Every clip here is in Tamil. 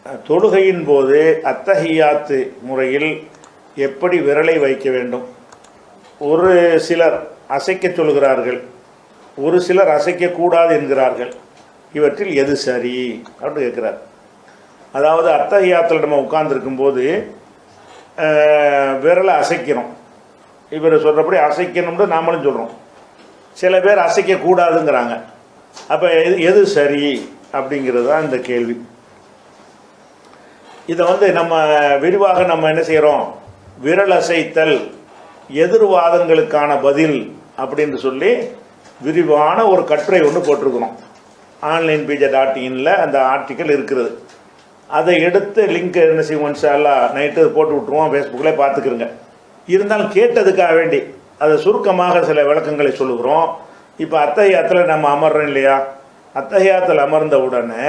தொழுகையின் போது அத்தஹியாத்து முறையில் எப்படி விரலை வைக்க வேண்டும்? ஒரு சிலர் அசைக்க சொல்கிறார்கள், ஒரு சிலர் அசைக்கக்கூடாது என்கிறார்கள். இவற்றில் எது சரி அப்படின்னு கேட்குறார். அதாவது அத்தஹியாத்தில் நம்ம உட்கார்ந்துருக்கும் போது விரலை அசைக்கணும். இவர் சொல்கிறபடி அசைக்கணும்னு நாமளும் சொல்கிறோம். சில பேர் அசைக்கக்கூடாதுங்கிறாங்க. அப்போ எது சரி அப்படிங்கிறது தான் இந்த கேள்வி. இதை நம்ம விரிவாக நம்ம என்ன செய்கிறோம், விரல் அசைத்தல் எதிர்வாதங்களுக்கான பதில் அப்படின்னு சொல்லி விரிவான ஒரு கட்டுரை ஒன்று போட்டிருக்கிறோம். onlinepj.in அந்த ஆர்டிக்கல் இருக்கிறது. அதை எடுத்து லிங்க் என்ன செய்வோம், இன்ஷால்லா நைட்டு போட்டு விட்ருவோம், ஃபேஸ்புக்கில் பார்த்துக்கிறோங்க. இருந்தாலும் கேட்டதுக்காக வேண்டி அதை சுருக்கமாக சில விளக்கங்களை சொல்லுகிறோம். இப்போ அத்தஹியாத்தில் நம்ம அமர்றோம் இல்லையா, அத்தஹியாத்தில் அமர்ந்த உடனே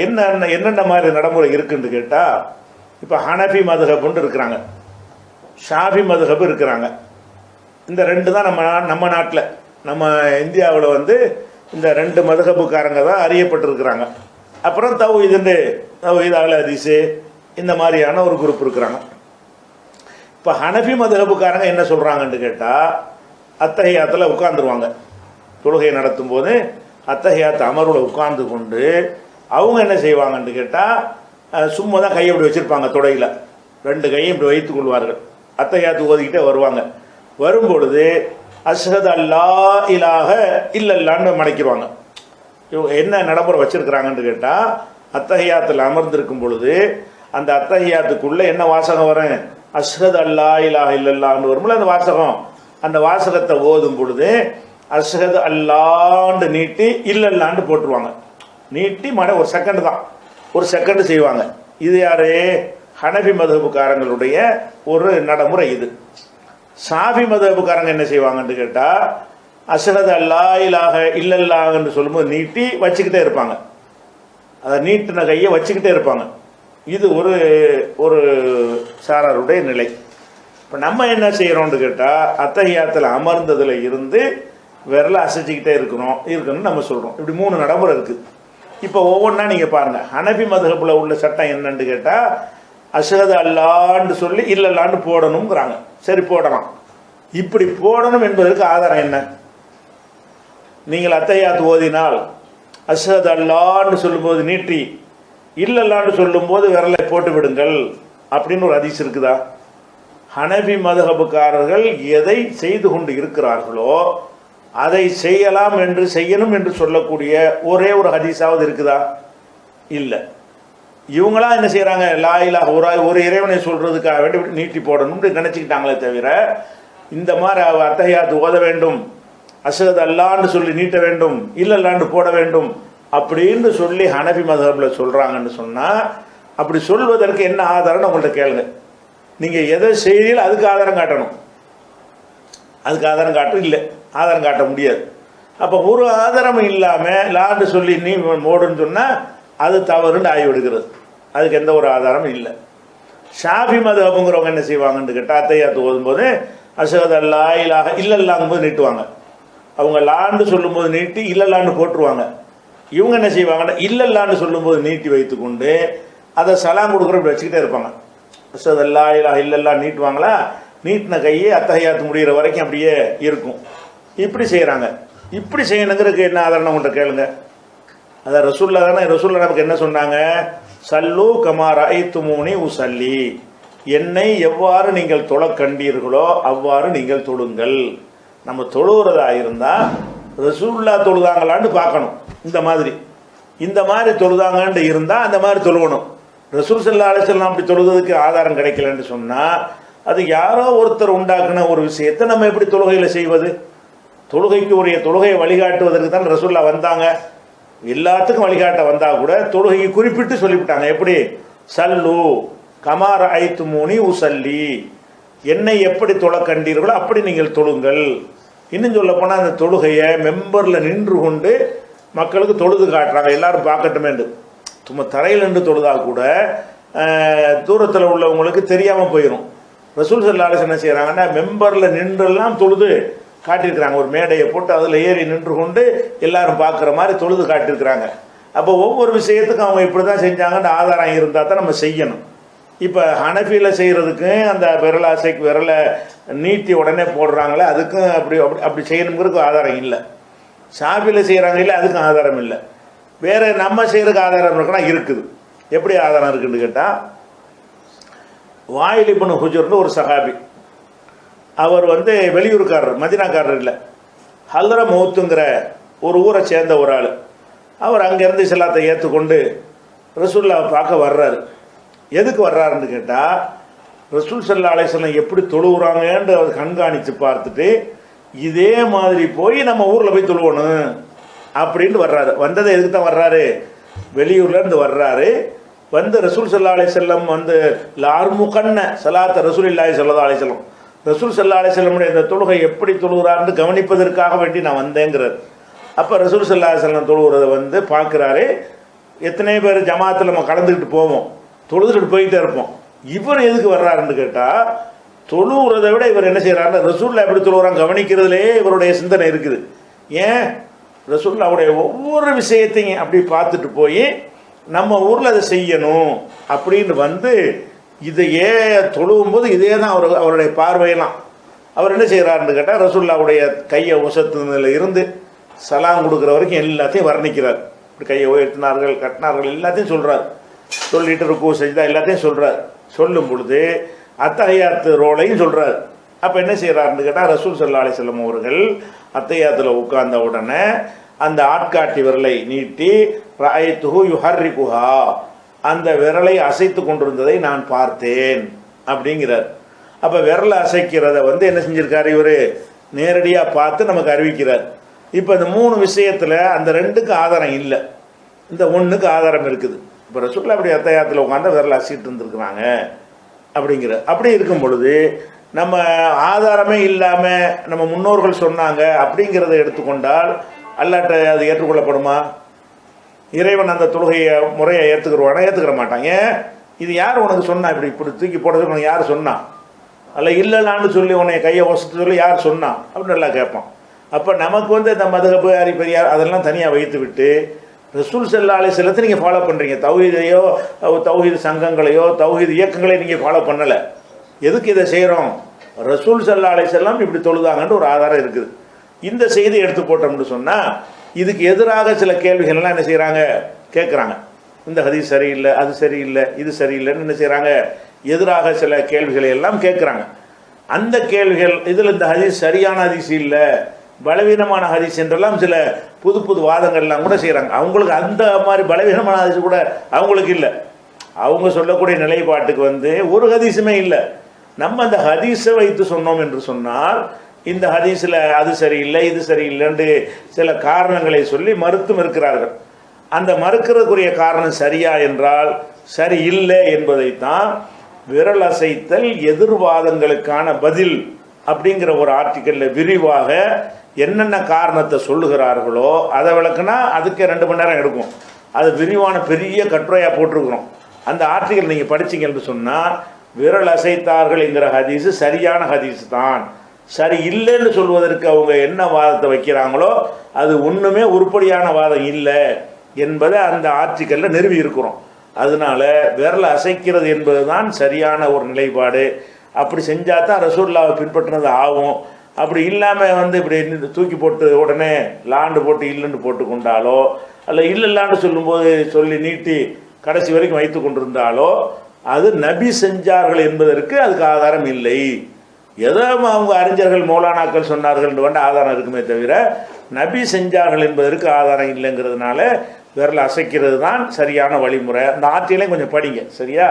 என்னென்ன மாதிரி நடைமுறை இருக்குன்னு கேட்டால், இப்போ ஹனஃபி மதுஹப்னு இருக்கிறாங்க, ஷாஃபி மதுஹப் இருக்கிறாங்க. இந்த ரெண்டு தான் நம்ம நாட்டில் நம்ம இந்தியாவில் இந்த ரெண்டு மதுஹப்புக்காரங்க தான் அறியப்பட்டிருக்கிறாங்க. அப்புறம் தௌஹீத் அஹ்ல் ஹதீஸ் இந்த மாதிரியான ஒரு குரூப் இருக்கிறாங்க. இப்போ ஹனஃபி மதுஹப்புக்காரங்க என்ன சொல்கிறாங்கன்னு கேட்டால், அத்தஹியாத்தில் உட்காந்துருவாங்க. தொழுகை நடத்தும் போது அத்தஹியாத் அமர்வில் உட்கார்ந்து கொண்டு அவங்க என்ன செய்வாங்கன்னு கேட்டால், சும்மா தான் கையை இப்படி வச்சுருப்பாங்க, தொடையில் ரெண்டு கையும் இப்படி வைத்து கொள்வார்கள். அத்தஹியாத்து ஓதிக்கிட்டே வருவாங்க. வரும்பொழுது அஷ்ஹது அல்லா இலாஹ இல்லல்லான்னு மடக்கிடுவாங்க. இவங்க என்ன நடைமுறை வச்சுருக்கிறாங்கன்னு கேட்டால், அத்தஹியாத்தில் அமர்ந்திருக்கும் பொழுது அந்த அத்தஹியாத்துக்குள்ளே என்ன வாசகம் வரும், அஷ்ஹது அல்லா இலாஹ இல்லல்லான்னு வரும்போது அந்த வாசகம், அந்த வாசகத்தை ஓதும் பொழுது அஷ்ஹது அல்லாண்டு நீட்டி இல்லல்லாண்டு போட்டுருவாங்க. நீட்டி ஒரு செகண்ட் தான், ஒரு செகண்ட் செய்வாங்க. இது யாரு, ஹனஃபி மதுஹப்புக்காரங்களுடைய ஒரு நடைமுறை. இது ஷாஃபி மதுஹப்புக்காரங்க என்ன செய்வாங்கன்னு கேட்டால், அஷ்ஹது அல்லா இலாஹ இல்லல்லாஹ்னு சொல்லும்போது நீட்டி வச்சுக்கிட்டே இருப்பாங்க. அதை நீட்டின கையை வச்சுக்கிட்டே இருப்பாங்க. இது ஒரு சாராருடைய நிலை. இப்போ நம்ம என்ன செய்கிறோம்னு கேட்டால், அத்தஹியாத்தில் அமர்ந்ததில் இருந்து விரலை அசைச்சிக்கிட்டே இருக்கணும்னு நம்ம சொல்கிறோம். இப்படி 3 நடைமுறை இருக்குது. இப்போ ஒவ்வொன்றா நீங்கள் பாருங்கள். ஹனஃபி மதுஹப்பில் உள்ள சட்டம் என்னன்னு கேட்டால், அஷ்ஹது அல்லான்னு சொல்லி இல்லல்லான்னு போடணுங்கிறாங்க. சரி, போடலாம். இப்படி போடணும் என்பதற்கு ஆதாரம் என்ன? நீங்கள் அத்தஹியாத் ஓதினால் அஷ்ஹது அல்லான்னு சொல்லும்போது நீட்டி இல்லல்லான்னு சொல்லும்போது விரலை போட்டு விடுங்கள் அப்படின்னு ஒரு ஹதீஸ் இருக்குதா? ஹனஃபி மதுஹப்புக்காரர்கள் எதை செய்து கொண்டு இருக்கிறார்களோ அதை செய்யணும் என்று சொல்லக்கூடிய ஒரே ஒரு ஹதீஸாவது இருக்குதா? இல்லை. இவங்களா என்ன செய்கிறாங்க, லா இலாஹ ஒரு இறைவனை சொல்கிறதுக்காக வேண்டி நீட்டி போடணும்னு நினச்சிக்கிட்டாங்களே தவிர, இந்த மாதிரி அத்தஹியாத் ஓத வேண்டும், அஷ்ஹது அல்லான்னு சொல்லி நீட்ட வேண்டும், இல்லல்லான்னு போட வேண்டும் அப்படின்னு சொல்லி ஹனஃபி மதுஹப்பில் சொல்கிறாங்கன்னு சொன்னால், அப்படி சொல்வதற்கு என்ன ஆதாரம்னு உங்கள்கிட்ட கேளுங்க. நீங்கள் எதை செய்கிறீங்களோ அதுக்கு ஆதாரம் காட்டணும். அதுக்கு ஆதாரம் காட்டும் இல்லை, ஆதாரம் காட்ட முடியாது. அப்போ ஒரு ஆதாரம் இல்லாமல் லான்னு சொல்லி நீ மோடுன்னு சொன்னால் அது தவறுன்னு ஆகிவிடுகிறது. அதுக்கு எந்த ஒரு ஆதாரமும் இல்லை. ஷாஃபி மதுஹப்புங்கிறவங்க என்ன செய்வாங்கன்னு கேட்டால், அத்தஹியாத் ஓதும்போது அஷ்ஹது அல்லா இலாஹ இல்லல்லாங்கும்போது நீட்டுவாங்க. அவங்க லான்னு சொல்லும்போது நீட்டி இல்லல்லான்னு போட்டுருவாங்க. இவங்க என்ன செய்வாங்கன்னா, இல்லல்லான்னு சொல்லும்போது நீட்டி வைத்து கொண்டு அதை சலாம் கொடுக்குற இப்படி வச்சுக்கிட்டே இருப்பாங்க. அஷ்ஹது அல்லா இலாஹ இல்லல்லா நீட்டுவாங்களா, நீட்டின கையே அத்தஹியாத் முடிகிற வரைக்கும் அப்படியே இருக்கும். இப்படி செய்கிறாங்க. இப்படி செய்யணுங்கிறதுக்கு என்ன ஆதாரம் உங்கள்கிட்ட கேளுங்க. அதான் ரசூல்லா தானே. ரசூல்லா நமக்கு என்ன சொன்னாங்க, சல்லு கமா ரஅய்துமூனி உஸல்லி, என்னை எவ்வாறு நீங்கள் தொழ கண்டீர்களோ அவ்வாறு நீங்கள் தொழுங்கள். நம்ம தொழுகிறதா இருந்தால் ரசூல்லா தொழுதாங்களான்னு பார்க்கணும். இந்த மாதிரி தொழுதாங்கன்னு இருந்தால் அந்த மாதிரி தொழுகணும். ரசூல் ஸல்லல்லாஹு அலைஹி வஸல்லம் அப்படி தொழுகிறதுக்கு ஆதாரம் கிடைக்கலன்னு சொன்னால், அது யாரோ ஒருத்தர் உண்டாக்குன ஒரு விஷயத்தை நம்ம எப்படி தொழுகையில் செய்வது? தொழுகைக்கு உரிய தொழுகையை வழிகாட்டுவதற்கு தான் ரசூல்லா வந்தாங்க. எல்லாத்துக்கும் வழிகாட்ட வந்தால் கூட தொழுகையை குறிப்பிட்டு சொல்லிவிட்டாங்க. எப்படி? சல்லு கமா ரஅய்துமூனி உஸல்லி, என்னை எப்படி தொழ கண்டீர்களோ அப்படி நீங்கள் தொழுங்கள். இன்னும் சொல்ல போனால் அந்த தொழுகையை மெம்பரில் நின்று கொண்டு மக்களுக்கு தொழுது காட்டுறாங்க, எல்லாரும் பார்க்கட்டுமே. சும்மா தரையில் நின்று தொழுதா கூட தூரத்தில் உள்ளவங்களுக்கு தெரியாமல் போயிடும். ரசூல் ஸல்லல்லாஹு அலைஹி வஸல்லம் என்ன செய்கிறாங்கன்னா, மெம்பரில் நின்றெல்லாம் தொழுது காட்டியிருக்கிறாங்க. ஒரு மேடையை போட்டு அதில் ஏறி நின்று கொண்டு எல்லாரும் பார்க்குற மாதிரி தொழுது காட்டியிருக்கிறாங்க. அப்போ ஒவ்வொரு விஷயத்துக்கும் அவங்க இப்படி தான் செஞ்சாங்கன்னு ஆதாரம் இருந்தால் தான் நம்ம செய்யணும். இப்போ ஹனஃபியில் செய்கிறதுக்கு அந்த விரலை நீட்டி உடனே போடுறாங்களே அதுக்கும் அப்படி அப்படி அப்படி செய்யணுங்கிறதுக்கு ஆதாரம் இல்லை. ஷாஃபியில் செய்கிறாங்க இல்லை, அதுக்கும் ஆதாரம் இல்லை. வேறு நம்ம செய்கிறதுக்கு ஆதாரம் இருக்குன்னா இருக்குது. எப்படி ஆதாரம் இருக்குதுன்னு கேட்டால், வாயில் இப்னு ஹுஜர்னு ஒரு சஹாபி, அவர் வெளியூருக்காரர், மதினாக்காரர் இல்லை, ஹல்ரமௌத்துங்கிற ஒரு ஊரை சேர்ந்த ஒரு ஆள். அவர் அங்கேருந்து இஸ்லாத்தை ஏற்றுக்கொண்டு ரசூலுல்லாஹை பார்க்க வர்றாரு. எதுக்கு வர்றாருன்னு கேட்டால், ரசூல் ஸல்லல்லாஹு அலைஹி வஸல்லம் எப்படி தொழுகிறாங்கன்னு அவர் கண்காணித்து பார்த்துட்டு இதே மாதிரி போய் நம்ம ஊரில் போய் தொழுவணும் அப்படின்ட்டு வர்றாரு. வந்ததை எதுக்கு தான் வர்றாரு? வெளியூர்லேருந்து வர்றாரு. ரசூல் ஸல்லல்லாஹு அலைஹி வஸல்லம் லார்முகன்ன சலாத்த ரசூலுல்லாஹி ஸல்லல்லாஹு அலைஹி வஸல்லம், ரசூல் ஸல்லல்லாஹு அலைஹி வஸல்லம் இந்த தொழுகை எப்படி தொழுகிறாருன்னு கவனிப்பதற்காக வேண்டி நான் வந்தேங்கிறார். அப்போ ரசூல் ஸல்லல்லாஹு அலைஹி வஸல்லம் தொழுகிறத பார்க்குறாரு. எத்தனை பேர் ஜமாத்தில் நம்ம கலந்துக்கிட்டு போவோம், தொழுதுகிட்டு போயிட்டே இருப்போம். இவர் எதுக்கு வர்றாருன்னு கேட்டால், தொழுகிறத விட இவர் என்ன செய்கிறாருன்னா ரசூல்லா எப்படி தொழுகிறாங்க கவனிக்கிறதுலே இவருடைய சிந்தனை இருக்குது. ஏன்? ரசூலுல்லாவுடைய ஒவ்வொரு விஷயத்தையும் அப்படி பார்த்துட்டு போய் நம்ம ஊரில் அதை செய்யணும் அப்படின்னு இதையே தொழுவும்போது இதே தான் அவருடைய பார்வையெல்லாம். அவர் என்ன செய்கிறாருன்னு கேட்டால், ரசூலுல்லாவுடைய கையை உசத்துனதில் இருந்து சலாம் கொடுக்குற வரைக்கும் எல்லாத்தையும் வர்ணிக்கிறார். இப்படி கையை உயர்த்தினார்கள், கட்டினார்கள், எல்லாத்தையும் சொல்கிறார். சொல்லிட்டு ருக்கு சஜ்தா எல்லாத்தையும் சொல்கிறார். சொல்லும் பொழுது அத்தஹியாத்து ரோலையும் சொல்கிறார். அப்போ என்ன செய்கிறாருன்னு கேட்டால், ரசூல் ஸல்லல்லாஹு அலைஹி வஸல்லம் அவர்கள் அத்தஹியாத்தில் உட்கார்ந்த உடனே அந்த ஆட்காட்டி விரலை நீட்டி ரஅய்துஹு யுஹர்ரிகுஹா, அந்த விரலை அசைத்து கொண்டிருந்ததை நான் பார்த்தேன் அப்படிங்கிறார். அப்போ விரலை அசைக்கிறத என்ன செஞ்சிருக்காரு இவர்? நேரடியாக பார்த்து நமக்கு அறிவிக்கிறார். இப்போ இந்த 3 விஷயத்தில் அந்த 2க்கு ஆதாரம் இல்லை, இந்த 1க்கு ஆதாரம் இருக்குது. இப்போ ரசூலுல்லாஹ் அப்படி அத்தஹியாத்தில் உட்காந்து விரலை அசைட்டு இருந்திருக்கிறாங்க அப்படிங்கிற. அப்படி இருக்கும் பொழுது நம்ம ஆதாரமே இல்லாமல் நம்ம முன்னோர்கள் சொன்னாங்க அப்படிங்கிறத எடுத்துக்கொண்டால் அல்லாட்ட அது ஏற்றுக்கொள்ளப்படுமா? இறைவன் அந்த தொழுகையை முறையை ஏற்றுக்கிறவானா? ஏற்றுக்கிற மாட்டான். ஏன்? இது யார் உனக்கு சொன்னா? இப்படி தூக்கி போடுறதுக்கு உனக்கு யார் சொன்னா? அல்ல இல்லைலான்னு சொல்லி உன்னை கையை ஒசத்து சொல்லி யார் சொன்னா அப்படின்னு நல்லா கேட்பான். அப்போ நமக்கு இந்த மதுஹப் பெரியார் அதெல்லாம் தனியாக வைத்து விட்டு ரசூல் ஸல்லல்லாஹு அலைஹி வஸல்லத்தை நீங்கள் ஃபாலோ பண்ணுறீங்க. தௌஹீதையோ தௌஹீது சங்கங்களையோ தௌஹீது இயக்கங்களையும் நீங்கள் ஃபாலோ பண்ணலை. எதுக்கு இதை செய்கிறோம்? ரசூல் ஸல்லல்லாஹு அலைஹி வஸல்லம் இப்படி தொழுதாங்கன்னு ஒரு ஆதாரம் இருக்குது. இந்த செய்தி எடுத்து போட்டோம்னு சொன்னால் இதுக்கு எதிராக சில கேள்விகள்லாம் என்ன செய்கிறாங்க? கேட்குறாங்க. இந்த ஹதீஸ் சரியில்லை, அது சரியில்லை, இது சரியில்லைன்னு என்ன செய்கிறாங்க? எதிராக சில கேள்விகளை எல்லாம் கேட்குறாங்க. அந்த கேள்விகள் இதில் இந்த ஹதீஸ் சரியான ஹதீஸ் இல்லை, பலவீனமான ஹதீஸ் என்றெல்லாம் சில புது புது வாதங்கள்லாம் கூட செய்கிறாங்க. அவங்களுக்கு அந்த மாதிரி பலவீனமான ஹதீஸ் கூட அவங்களுக்கு இல்லை. அவங்க சொல்லக்கூடிய நிலைப்பாட்டுக்கு ஒரு ஹதீஸுமே இல்லை. நம்ம அந்த ஹதீஸை வைத்து சொன்னோம் என்று சொன்னால் இந்த ஹதீஸில் அது சரியில்லை, இது சரியில்லைன்னு சில காரணங்களை சொல்லி மறுத்தும் இருக்கிறார்கள். அந்த மறுக்கிறதுக்குரிய காரணம் சரியா என்றால் சரி இல்லை என்பதைத்தான் விரல் அசைத்தல் எதிர்வாதங்களுக்கான பதில் அப்படிங்கிற ஒரு ஆர்டிக்கலில் விரிவாக என்னென்ன காரணத்தை சொல்லுகிறார்களோ அதை விளக்குனா அதுக்கு 2 மணி நேரம் எடுக்கும். அது விரிவான பெரிய கட்டுரையாக போட்டிருக்கிறோம். அந்த ஆர்டிக்கல் நீங்கள் படிச்சிங்கன்னு சொன்னால் விரல் அசைத்தார்கள் என்கிற ஹதீஸு சரியான ஹதீஸ் தான், சரி இல்லைன்னு சொல்வதற்கு அவங்க என்ன வாதத்தை வைக்கிறாங்களோ அது ஒன்றுமே உருப்படியான வாதம் இல்லை என்பதை அந்த ஆர்டிக்கலில் நிறுவி இருக்கிறோம். அதனால விரல் அசைக்கிறது என்பது தான் சரியான ஒரு நிலைப்பாடு. அப்படி செஞ்சால் தான் ரசூலுல்லாஹ்வை பின்பற்றினது ஆகும். அப்படி இல்லாமல் இப்படி தூக்கி போட்டு உடனே லாண்டு போட்டு இல்லைன்னு போட்டு கொண்டாலோ அல்ல இல்லைலான்னு சொல்லும்போது சொல்லி நீட்டி கடைசி வரைக்கும் வைத்து கொண்டிருந்தாலோ அது நபி செஞ்சார்கள் என்பதற்கு அதுக்கு ஆதாரம் இல்லை. ஏதோ அவங்க அறிஞர்கள் மௌலானாக்கள் சொன்னார்கள் ஆதாரம் இருக்குமே தவிர நபி செஞ்சார்கள் என்பதற்கு ஆதாரம் இல்லைங்கிறதுனால விரல் அசைக்கிறது தான் சரியான வழிமுறை. அந்த ஆற்றிலையும் கொஞ்சம் படிங்க சரியா.